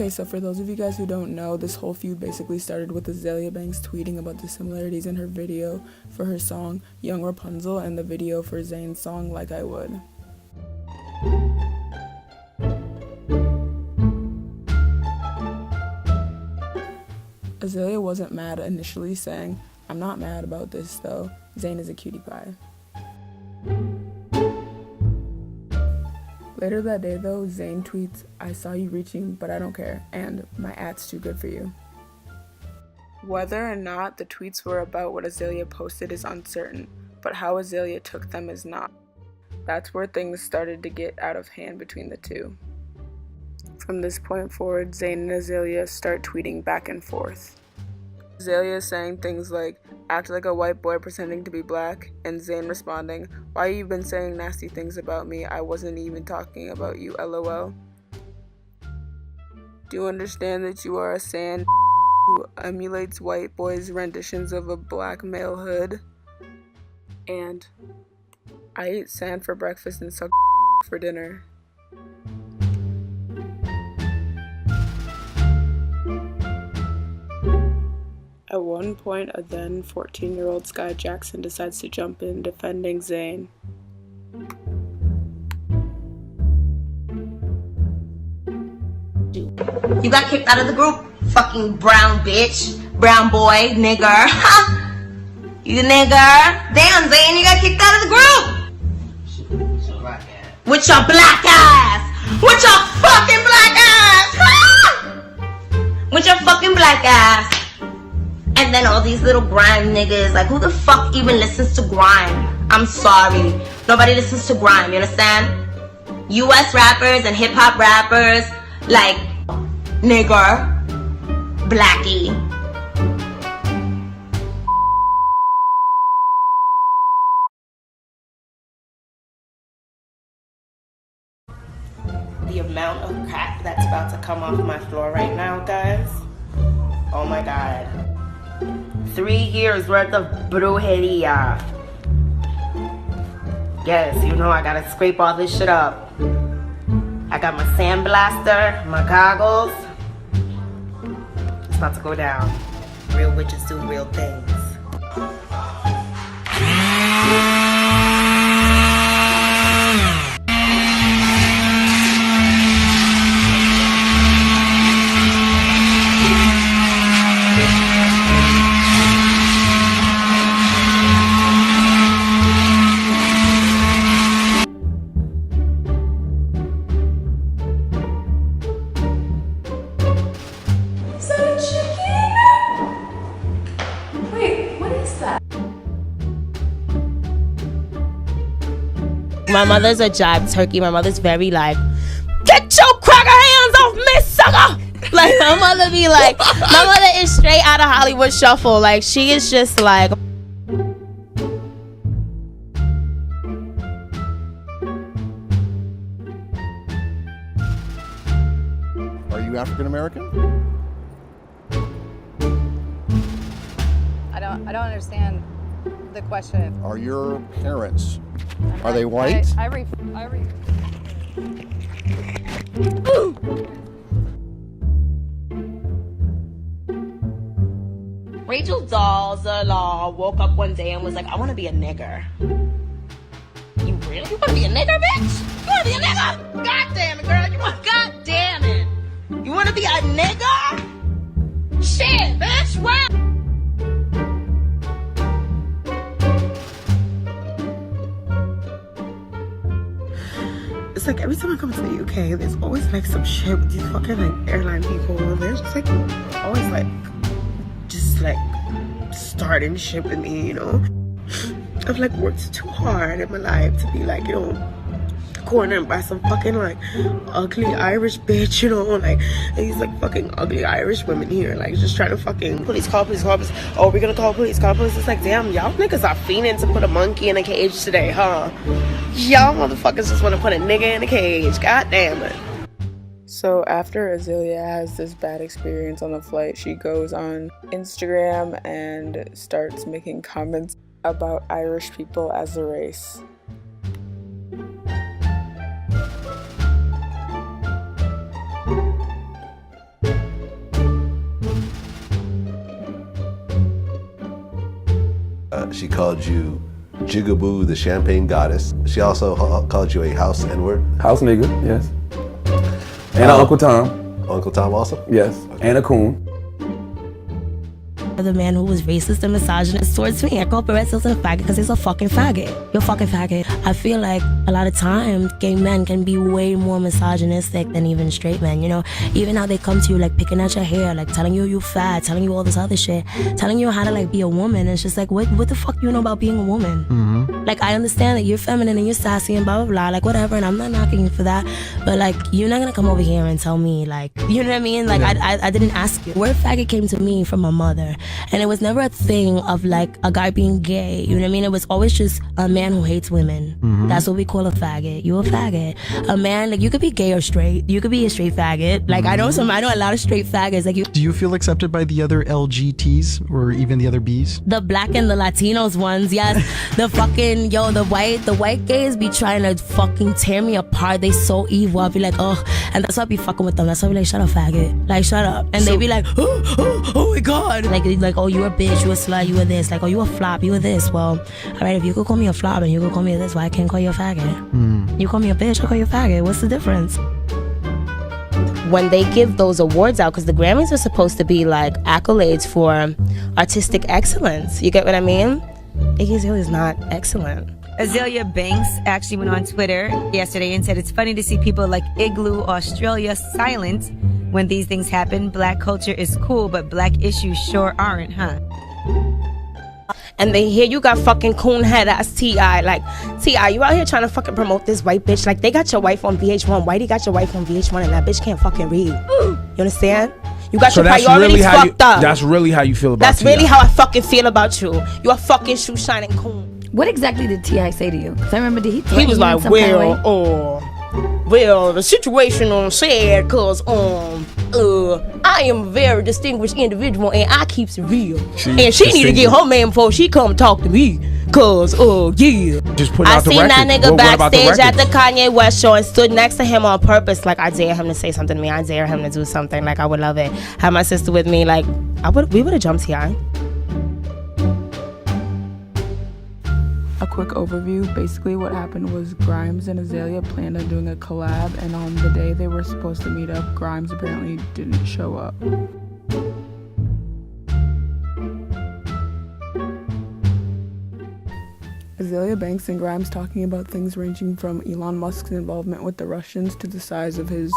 Okay, so for those of you guys who don't know, this whole feud basically started with Azealia Banks tweeting about the similarities in her video for her song Young Rapunzel and the video for Zayn's song Like I Would. Azealia wasn't mad initially, saying, "I'm not mad about this though, Zayn is a cutie pie." Later that day though, Zayn tweets, "I saw you reaching, but I don't care," and "my at's too good for you." Whether or not the tweets were about what Azealia posted is uncertain, but how Azealia took them is not. That's where things started to get out of hand between the two. From this point forward, Zayn and Azealia start tweeting back and forth. Azealia saying things like, "Act like a white boy pretending to be black," and Zayn responding, "Why you been saying nasty things about me? I wasn't even talking about you, lol. Do you understand that you are a sand who emulates white boys' renditions of a black male hood?" And, "I eat sand for breakfast and suck for dinner." At one point, a then 14-year-old Sky Jackson decides to jump in, defending Zayn. You got kicked out of the group, fucking brown bitch, brown boy, nigger. You nigger. Damn, Zayn, you got kicked out of the group. With your black ass. With your fucking black ass. With your fucking black ass. And then all these little grime niggas, like, who the fuck even listens to grime? I'm sorry. Nobody listens to grime, you understand? US rappers and hip-hop rappers, like, nigger, blackie. The amount of crack that's about to come off my floor right now, guys. Oh my God. 3 years worth of brujeria. Yes, you know I gotta scrape all this shit up. I got my sandblaster, my goggles. It's about to go down. Real witches do real things. My mother's a jive turkey. My mother's very like, "Get your cracker hands off me, sucker!" Like, my mother be like, my mother is straight out of Hollywood Shuffle. Like, she is just like. Are you African American? I don't understand the question. Are your parents, are they white? Rachel Dolezal woke up one day and was like, "I want to be a nigger." You really? You want to be a nigger, bitch? You want to be a nigger? God damn it, girl. God damn it. You want to be a nigger? Shit, bitch. What? It's like every time I come to the UK, there's always like some shit with these fucking like airline people. They're just like always like just like starting shit with me, you know. I've like worked too hard in my life to be like, you know, cornered by some fucking like ugly Irish bitch, you know, like these like fucking ugly Irish women here, like just trying to fucking police. Oh, we're gonna call police. It's like, damn, y'all niggas are fiending to put a monkey in a cage today, huh? Y'all motherfuckers just want to put a nigga in a cage. God damn it. So after Azealia has this bad experience on the flight, she goes on Instagram and starts making comments about Irish people as a race. She called you Jigaboo, the champagne goddess. She also called you a house N-word. House nigga, yes. And Uncle Tom. Uncle Tom also? Yes, okay. And a coon. The man who was racist and misogynist towards me. I call Perez a faggot because he's a fucking faggot. You're a fucking faggot. I feel like a lot of times gay men can be way more misogynistic than even straight men, you know? Even how they come to you like picking at your hair, like telling you fat, telling you all this other shit, telling you how to like be a woman. It's just like, what the fuck do you know about being a woman? Mm-hmm. Like, I understand that you're feminine and you're sassy and blah, blah, blah, like whatever, and I'm not knocking you for that, but like, you're not gonna come over here and tell me like, you know what I mean? Like, yeah. I didn't ask you. Word faggot came to me from my mother. And it was never a thing of like a guy being gay, you know what I mean? It was always just a man who hates women. Mm-hmm. That's what we call a faggot. You a faggot. A man, like, you could be gay or straight. You could be a straight faggot. Like, I know a lot of straight faggots. Like, do you feel accepted by the other LGTs or even the other Bs? The black and the Latinos ones, yes. The fucking, the white gays be trying to fucking tear me apart. They so evil. I'll be like, oh, and that's why I be fucking with them. That's why I be like, shut up, faggot. Like, shut up. And they be like, oh my God. Like, oh, you a bitch, you a slut, you a this. Like, oh, you a flop, you a this. Well, alright, if you could call me a flop and you could call me a this, why I can't call you a faggot? You call me a bitch, I call you a faggot. What's the difference? When they give those awards out, because the Grammys are supposed to be like accolades for artistic excellence, you get what I mean? Iggy Azalea is not excellent. Azealia Banks actually went on Twitter yesterday and said it's funny to see people like Igloo Australia silent when these things happen. Black culture is cool, but black issues sure aren't, huh? And then here you got fucking coon head ass T.I. Like, T.I., you out here trying to fucking promote this white bitch. Like, they got your wife on VH1. Whitey got your wife on VH1 and that bitch can't fucking read. You understand? You got your priorities fucked up. That's really how you feel about That's really how I fucking feel about you. You a fucking shoe shining coon. What exactly did T.I. say to you? Because I remember he was like, well, the situation sad cause I am a very distinguished individual and I keeps it real. And she need to get her man before she come talk to me. Cause yeah. Just put out the record. I seen that nigga backstage at the Kanye West show and stood next to him on purpose. Like, I dare him to say something to me. I dare him to do something. Like, I would love it. Have my sister with me. Like, we would have jumped T.I. A quick overview. Basically what happened was Grimes and Azealia planned on doing a collab, and on the day they were supposed to meet up, Grimes apparently didn't show up. Azealia Banks and Grimes talking about things ranging from Elon Musk's involvement with the Russians to the size of his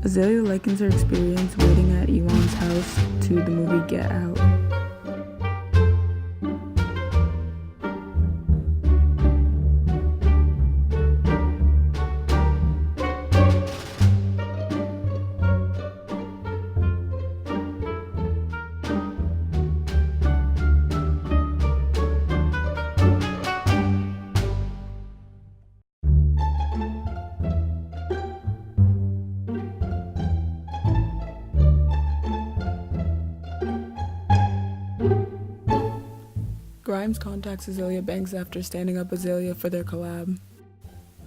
Azealia likens her experience waiting at Elon's house to the movie Get Out. Grimes contacts Azealia Banks after standing up Azealia for their collab.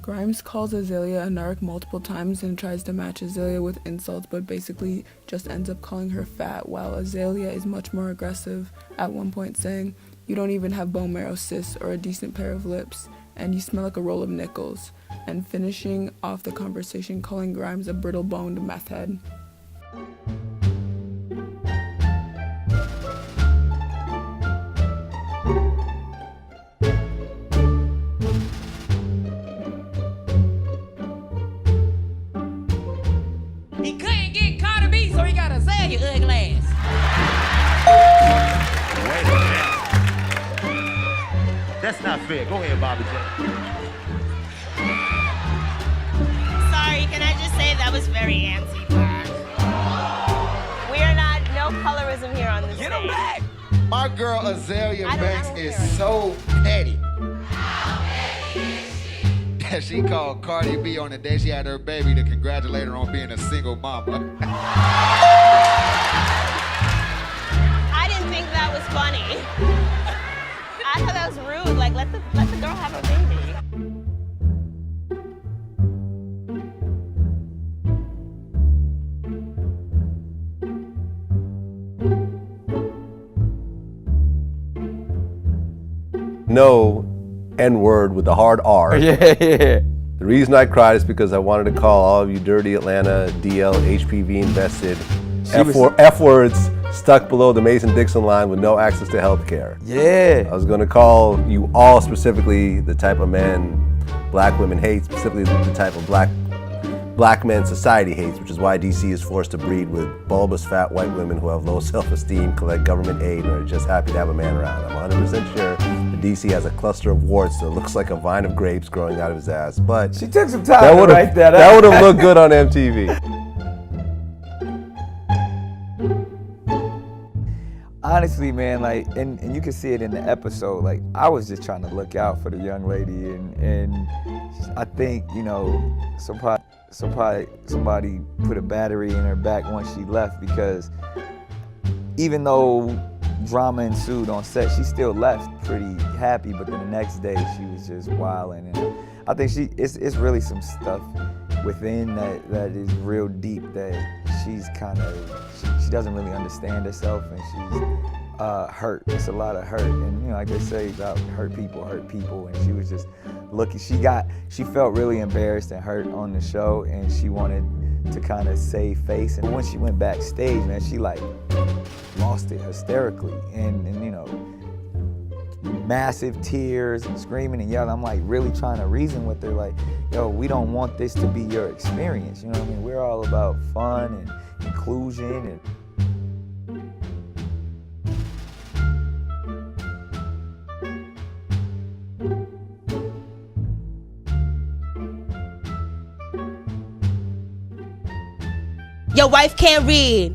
Grimes calls Azealia a narc multiple times and tries to match Azealia with insults, but basically just ends up calling her fat, while Azealia is much more aggressive, at one point saying, "You don't even have bone marrow, sis, or a decent pair of lips, and you smell like a roll of nickels," and finishing off the conversation calling Grimes a brittle-boned meth head. He couldn't get Carter B, so he got Azealia ugly ass. Wait a minute. That's not fair. Go ahead, Bobby J. Sorry, can I just say that was very anti-black. We are not, no colorism here on this stage. Get him back! My girl Azealia Banks is so petty. That she called Cardi B on the day she had her baby to congratulate her on being a single mama. was funny. I thought that was rude. Like, let the girl have her baby. No N-word with the hard R. Yeah. The reason I cried is because I wanted to call all of you dirty Atlanta, DL, HPV invested, F-words stuck below the Mason-Dixon line with no access to health care. Yeah. I was going to call you all specifically the type of men black women hate, specifically the type of black men society hates, which is why DC is forced to breed with bulbous fat white women who have low self-esteem, collect government aid, and are just happy to have a man around. I'm 100% sure that DC has a cluster of warts that looks like a vine of grapes growing out of his ass, but She took some time to write that that up. would have looked good on MTV. Honestly, man, like, and you can see it in the episode, like, I was just trying to look out for the young lady, and I think, you know, somebody put a battery in her back once she left, because even though drama ensued on set, she still left pretty happy, but then the next day she was just wilding, and I think it's really some stuff within that is real deep, that she's kind of, she doesn't really understand herself, and she's hurt. It's a lot of hurt, and you know, like they say about hurt people, and she was just looking, she felt really embarrassed and hurt on the show, and she wanted to kind of save face, and when she went backstage, man, she like lost it hysterically, and you know, massive tears and screaming and yelling. I'm like really trying to reason with her, like, yo, we don't want this to be your experience, you know what I mean? We're all about fun and inclusion and Your wife can't read.